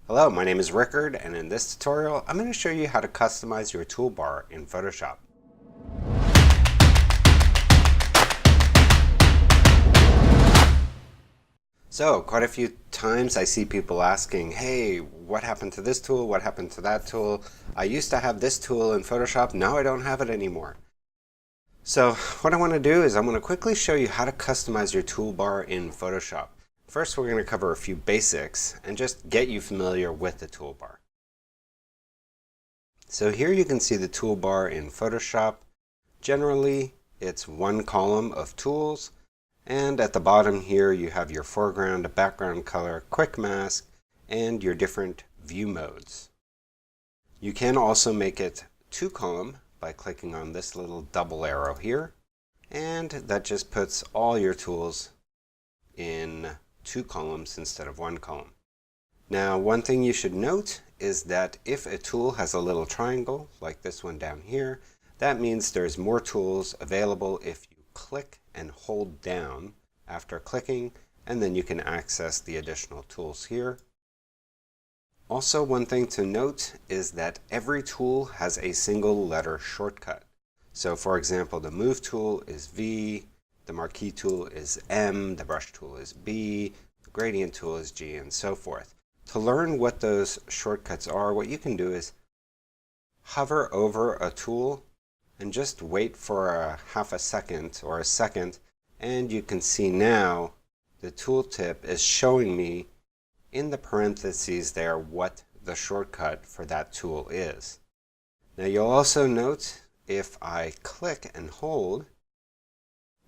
Hello, my name is Rickard, and in this tutorial I'm going to show you how to customize your toolbar in Photoshop. So, quite a few times I see people asking, hey, what happened to this tool? What happened to that tool? I used to have this tool in Photoshop, now I don't have it anymore. So, what I want to do is I'm going to quickly show you how to customize your toolbar in Photoshop. First, we're going to cover a few basics and just get you familiar with the toolbar. So here you can see the toolbar in Photoshop. Generally, it's one column of tools, and at the bottom here you have your foreground, background color, quick mask, and your different view modes. You can also make it two column by clicking on this little double arrow here, and that just puts all your tools in two columns instead of one column. Now, one thing you should note is that if a tool has a little triangle, like this one down here, that means there's more tools available if you click and hold down after clicking, and then you can access the additional tools here. Also, one thing to note is that every tool has a single letter shortcut. So for example, the Move tool is V, the Marquee tool is M, the Brush tool is B, the Gradient tool is G, and so forth. To learn what those shortcuts are, what you can do is hover over a tool and just wait for a half a second or a second, and you can see now the tooltip is showing me in the parentheses there what the shortcut for that tool is. Now you'll also note if I click and hold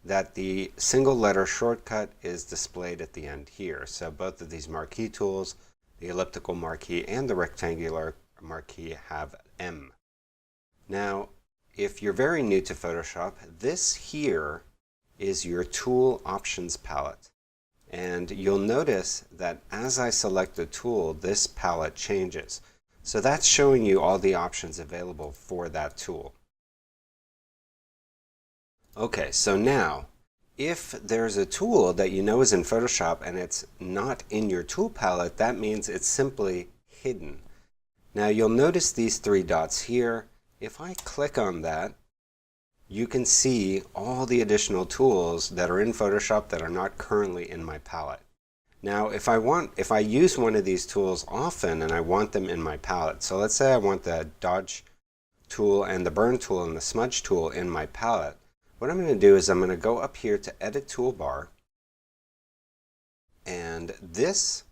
that the single letter shortcut is displayed at the end here. So both of these marquee tools, the elliptical marquee and the rectangular marquee, have M. Now, if you're very new to Photoshop, this here is your tool options palette. And you'll notice that as I select a tool, this palette changes. So that's showing you all the options available for that tool. Okay, so now, if there's a tool that you know is in Photoshop and it's not in your tool palette, that means it's simply hidden. Now you'll notice these three dots here. If I click on that, you can see all the additional tools that are in Photoshop that are not currently in my palette. Now if I use one of these tools often and I want them in my palette, so let's say I want the Dodge tool and the Burn tool and the Smudge tool in my palette, what I'm going to do is I'm going to go up here to Edit Toolbar, and this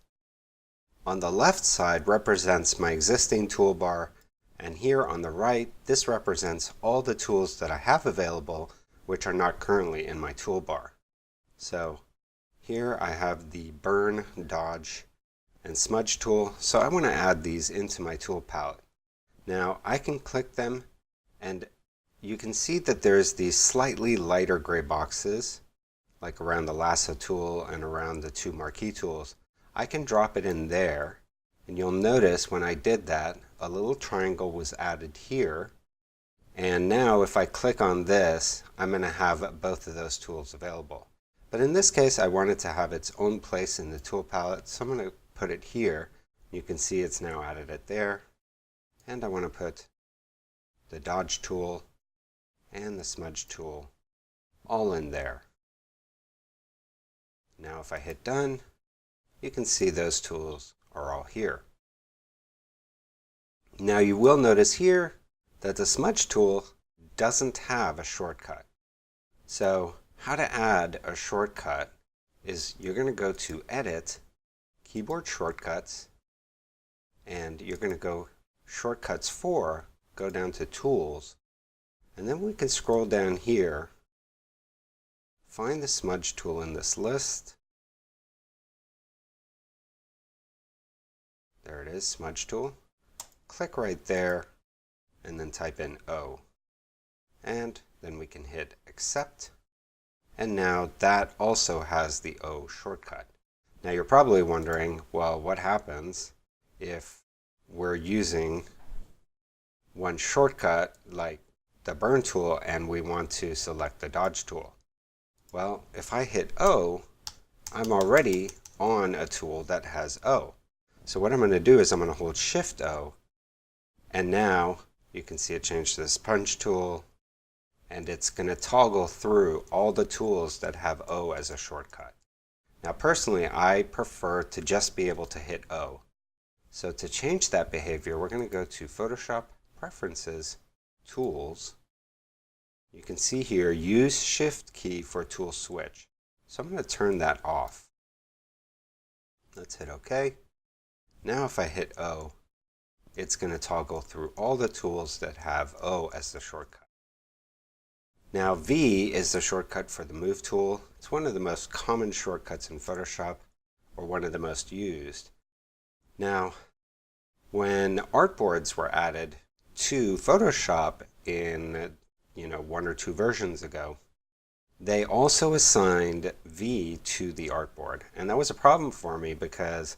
on the left side represents my existing toolbar, and here on the right this represents all the tools that I have available which are not currently in my toolbar. So here I have the Burn, Dodge, and Smudge tool, so I want to add these into my tool palette. Now I can click them and you can see that there's these slightly lighter gray boxes, like around the lasso tool and around the two marquee tools. I can drop it in there, and you'll notice when I did that, a little triangle was added here. And now if I click on this, I'm going to have both of those tools available. But in this case, I want it to have its own place in the tool palette, so I'm going to put it here. You can see it's now added it there. And I want to put the Dodge tool and the Smudge tool all in there. Now if I hit done, you can see those tools are all here. Now you will notice here that the Smudge tool doesn't have a shortcut. So how to add a shortcut is you're going to go to Edit, Keyboard Shortcuts, and you're going to go Shortcuts 4, go down to Tools, and then we can scroll down here, find the Smudge tool in this list. There it is, Smudge tool. Click right there and then type in O. And then we can hit Accept. And now that also has the O shortcut. Now you're probably wondering, well, what happens if we're using one shortcut like the Burn tool and we want to select the Dodge tool? Well, if I hit O, I'm already on a tool that has O. So what I'm going to do is I'm going to hold Shift O, and now you can see it change to the sponge tool, and it's going to toggle through all the tools that have O as a shortcut. Now personally, I prefer to just be able to hit O. So to change that behavior, we're going to go to Photoshop Preferences, Tools. You can see here, use Shift key for tool switch. So I'm going to turn that off. Let's hit OK. Now if I hit O, it's going to toggle through all the tools that have O as the shortcut. Now V is the shortcut for the Move tool. It's one of the most common shortcuts in Photoshop, or one of the most used. Now, when artboards were added to Photoshop in, one or two versions ago, they also assigned V to the artboard. And that was a problem for me because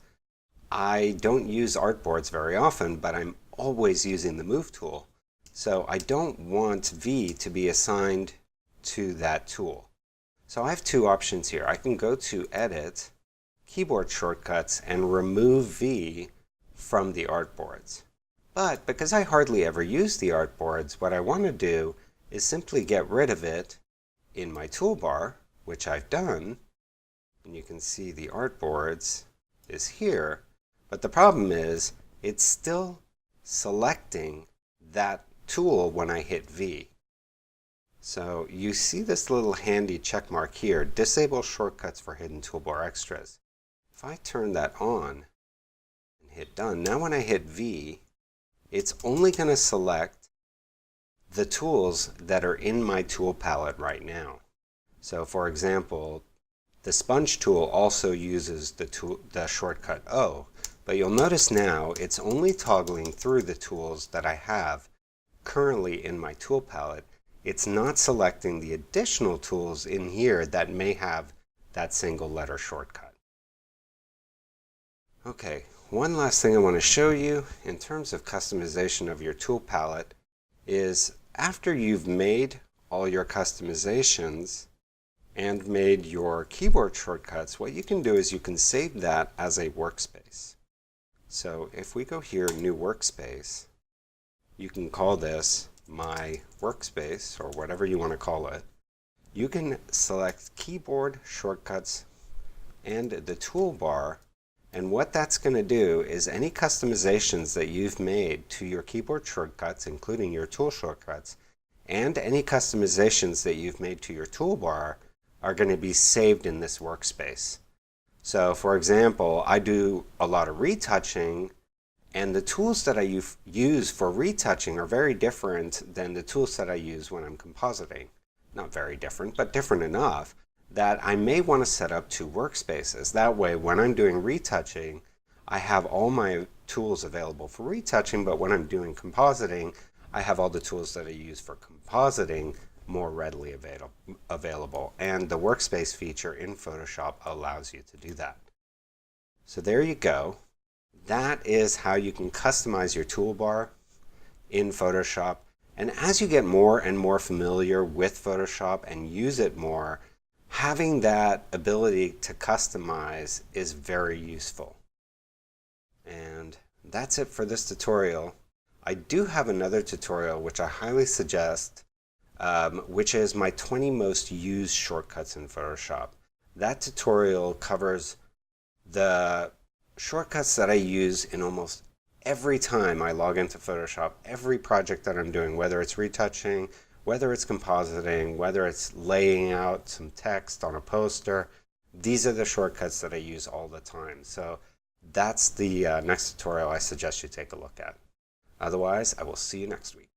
I don't use artboards very often, but I'm always using the Move tool. So I don't want V to be assigned to that tool. So I have two options here. I can go to Edit, Keyboard Shortcuts, and remove V from the artboards. But because I hardly ever use the artboards, what I want to do is simply get rid of it in my toolbar, which I've done. And you can see the artboards is here. But the problem is it's still selecting that tool when I hit V. So you see this little handy check mark here, Disable Shortcuts for Hidden Toolbar Extras. If I turn that on and hit Done, now when I hit V, it's only going to select the tools that are in my tool palette right now. So for example, the sponge tool also uses the shortcut O, but you'll notice now it's only toggling through the tools that I have currently in my tool palette. It's not selecting the additional tools in here that may have that single letter shortcut. Okay, one last thing I want to show you in terms of customization of your tool palette is after you've made all your customizations and made your keyboard shortcuts, what you can do is you can save that as a workspace. So if we go here, New Workspace, you can call this My Workspace, or whatever you want to call it. You can select Keyboard Shortcuts and the toolbar, and what that's going to do is any customizations that you've made to your keyboard shortcuts, including your tool shortcuts, and any customizations that you've made to your toolbar are going to be saved in this workspace. So for example, I do a lot of retouching, and the tools that I use for retouching are very different than the tools that I use when I'm compositing. Not very different, but different enough that I may want to set up two workspaces. That way, when I'm doing retouching, I have all my tools available for retouching, but when I'm doing compositing, I have all the tools that I use for compositing more readily available. And the workspace feature in Photoshop allows you to do that. So there you go. That is how you can customize your toolbar in Photoshop. And as you get more and more familiar with Photoshop and use it more, having that ability to customize is very useful. And that's it for this tutorial. I do have another tutorial which I highly suggest, which is my 20 most used shortcuts in Photoshop. That tutorial covers the shortcuts that I use in almost every time I log into Photoshop, every project that I'm doing, whether it's retouching, whether it's compositing, whether it's laying out some text on a poster. These are the shortcuts that I use all the time. So that's the next tutorial I suggest you take a look at. Otherwise, I will see you next week.